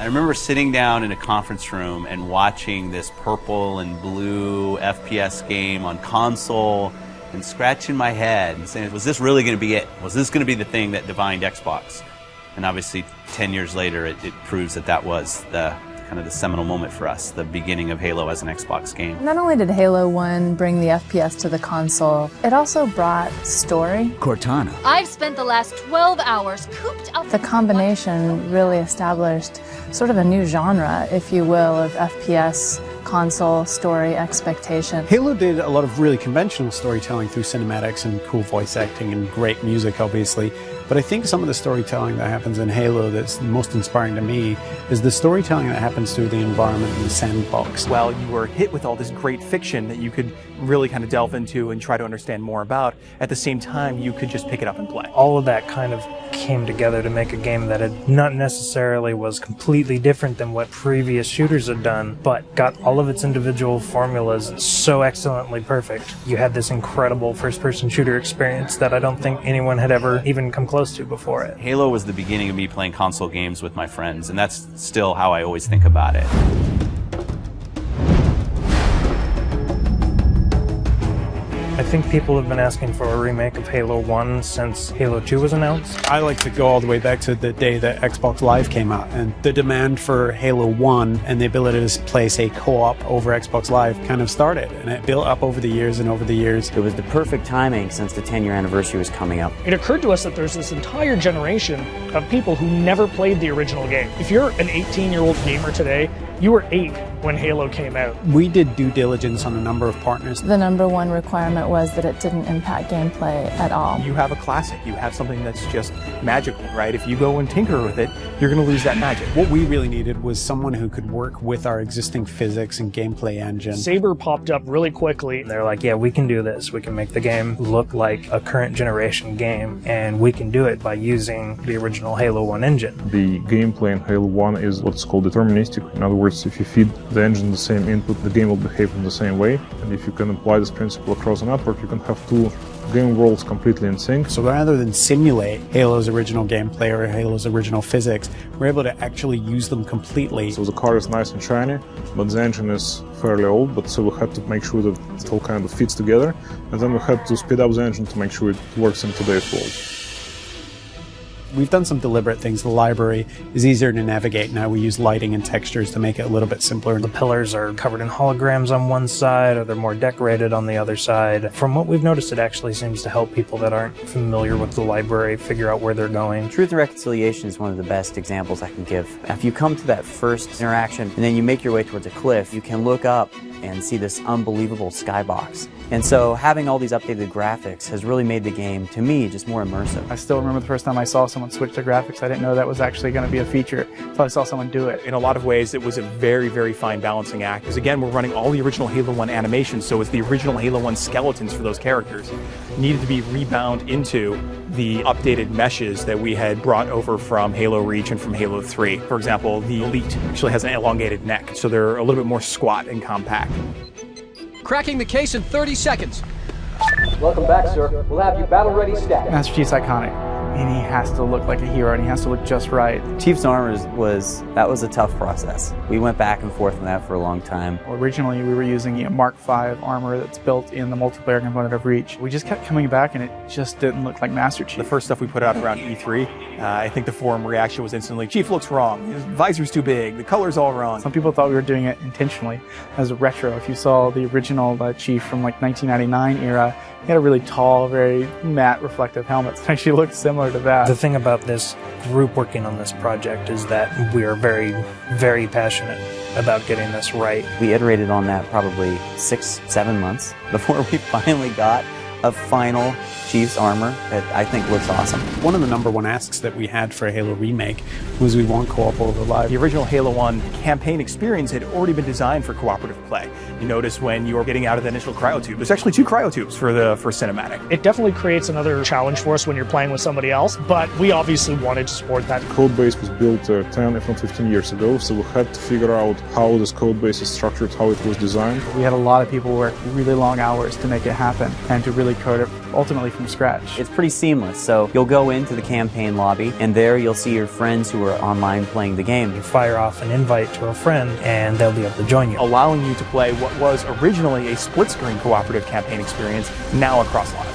I remember sitting down in a conference room and watching this purple and blue FPS game on console and scratching my head and saying, was this really going to be it? Was this going to be the thing that defined Xbox? And obviously 10 years later it proves that that was the kind of the seminal moment for us, the beginning of Halo as an Xbox game. Not only did Halo 1 bring the FPS to the console, it also brought story. Cortana. I've spent the last 12 hours cooped up. The combination really established sort of a new genre, if you will, of FPS console story expectation. Halo did a lot of really conventional storytelling through cinematics and cool voice acting and great music, obviously. But I think some of the storytelling that happens in Halo that's most inspiring to me is the storytelling that happens through the environment in the sandbox. While you were hit with all this great fiction that you could really kind of delve into and try to understand more about, at the same time you could just pick it up and play. All of that kind of came together to make a game that had not necessarily was completely different than what previous shooters had done, but got all of its individual formulas so excellently perfect. You had this incredible first-person shooter experience that I don't think anyone had ever even come close to before it. Halo was the beginning of me playing console games with my friends, and that's still how I always think about it. I think people have been asking for a remake of Halo 1 since Halo 2 was announced. I like to go all the way back to the day that Xbox Live came out, and the demand for Halo 1 and the ability to play, say, co-op over Xbox Live kind of started, and it built up over the years and over the years. It was the perfect timing since the 10-year anniversary was coming up. It occurred to us that there's this entire generation of people who never played the original game. If you're an 18-year-old gamer today, you were 8 when Halo came out. We did due diligence on a number of partners. The number one requirement was that it didn't impact gameplay at all. You have a classic, you have something that's just magical, right? If you go and tinker with it, you're going to lose that magic. What we really needed was someone who could work with our existing physics and gameplay engine. Saber popped up really quickly. They're like, yeah, we can do this. We can make the game look like a current generation game, and we can do it by using the original Halo 1 engine. The gameplay in Halo 1 is what's called deterministic. In other words, if you feed the engine the same input, the game will behave in the same way. And if you can apply this principle across a network, you can have two game worlds completely in sync. So rather than simulate Halo's original gameplay or Halo's original physics, we're able to actually use them completely. So the car is nice and shiny, but the engine is fairly old, but so we had to make sure that it all kind of fits together. And then we had to speed up the engine to make sure it works in today's world. We've done some deliberate things. The library is easier to navigate now. We use lighting and textures to make it a little bit simpler. The pillars are covered in holograms on one side, or they're more decorated on the other side. From what we've noticed, it actually seems to help people that aren't familiar with the library figure out where they're going. Truth and Reconciliation is one of the best examples I can give. If you come to that first interaction and then you make your way towards a cliff, you can look up and see this unbelievable skybox. And so having all these updated graphics has really made the game, to me, just more immersive. I still remember the first time I saw someone switch to graphics. I didn't know that was actually going to be a feature until I saw someone do it. In a lot of ways, it was a very, very fine balancing act. Because again, we're running all the original Halo 1 animations, so it's the original Halo 1 skeletons for those characters needed to be rebound into the updated meshes that we had brought over from Halo Reach and from Halo 3. For example, the Elite actually has an elongated neck, so they're a little bit more squat and compact. Cracking the case in 30 seconds. Welcome back, sir. We'll have you battle-ready stacked. Master Chief's iconic, and he has to look like a hero, and he has to look just right. Chief's armor was a tough process. We went back and forth on that for a long time. Originally, we were using a Mark V armor that's built in the multiplayer component of Reach. We just kept coming back, and it just didn't look like Master Chief. The first stuff we put out around E3, I think the forum reaction was instantly, Chief looks wrong, his visor's too big, the color's all wrong. Some people thought we were doing it intentionally as a retro. If you saw the original Chief from like 1999 era, he had a really tall, very matte reflective helmet. It actually looked similar to that. The thing about this group working on this project is that we are very, very passionate about getting this right. We iterated on that probably 6-7 months before we finally got a final Chief's armor that I think looks awesome. One of the number one asks that we had for a Halo remake was we want co-op over live. The original Halo 1 campaign experience had already been designed for cooperative play. You notice when you're getting out of the initial cryotube, there's actually 2 cryotubes for cinematic. It definitely creates another challenge for us when you're playing with somebody else, but we obviously wanted to support that. The code base was built 10, if not 15 years ago, so we had to figure out how this code base is structured, how it was designed. We had a lot of people work really long hours to make it happen and to really really code it ultimately from scratch. It's pretty seamless, so you'll go into the campaign lobby, and there you'll see your friends who are online playing the game. You fire off an invite to a friend, and they'll be able to join you, allowing you to play what was originally a split-screen cooperative campaign experience, now across live.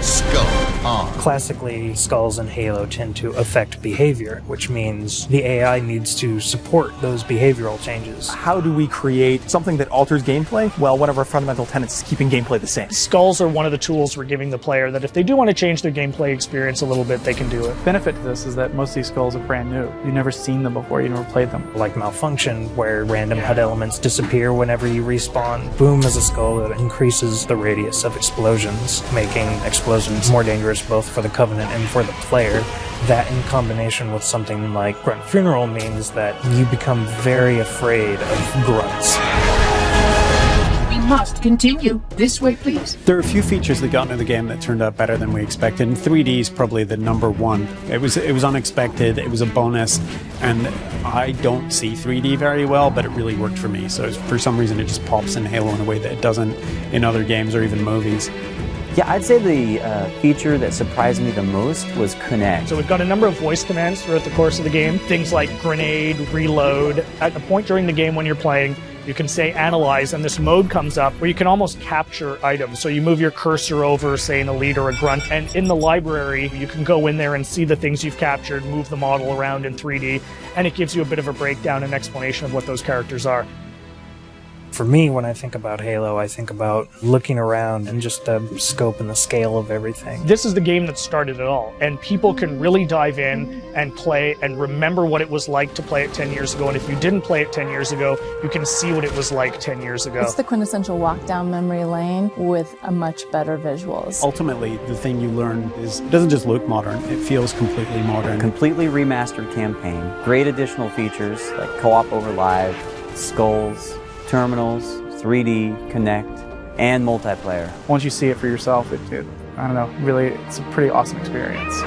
Skull on. Classically, skulls in Halo tend to affect behavior, which means the AI needs to support those behavioral changes. How do we create something that alters gameplay? Well, one of our fundamental tenets is keeping gameplay the same. Skulls are one of the tools we're giving the player that if they do want to change their gameplay experience a little bit, they can do it. Benefit to this is that most of these skulls are brand new. You've never seen them before, you never played them. Like Malfunction, where random HUD elements disappear whenever you respawn. Boom is a skull that increases the radius of explosions, making explosions more dangerous both for the Covenant and for the player. That in combination with something like Grunt Funeral means that you become very afraid of grunts. We must continue. This way, please. There are a few features that got into the game that turned out better than we expected, and 3D is probably the number one. It was unexpected, it was a bonus, and I don't see 3D very well, but it really worked for me. So for some reason it just pops in Halo in a way that it doesn't in other games or even movies. Yeah, I'd say the feature that surprised me the most was Connect. So we've got a number of voice commands throughout the course of the game. Things like grenade, reload. At a point during the game when you're playing, you can say analyze, and this mode comes up where you can almost capture items. So you move your cursor over, say, an elite or a grunt, and in the library, you can go in there and see the things you've captured, move the model around in 3D, and it gives you a bit of a breakdown and explanation of what those characters are. For me, when I think about Halo, I think about looking around and just the scope and the scale of everything. This is the game that started it all, and people can really dive in and play and remember what it was like to play it 10 years ago, and if you didn't play it 10 years ago, you can see what it was like 10 years ago. It's the quintessential walk down memory lane with a much better visuals. Ultimately, the thing you learn is it doesn't just look modern, it feels completely modern. Completely remastered campaign, great additional features like co-op over live, skulls, terminals, 3D, Connect, and multiplayer. Once you see it for yourself, I don't know, really, it's a pretty awesome experience.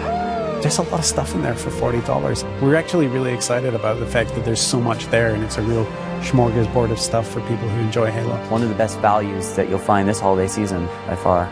There's a lot of stuff in there for $40. We're actually really excited about the fact that there's so much there, and it's a real smorgasbord of stuff for people who enjoy Halo. One of the best values that you'll find this holiday season by far.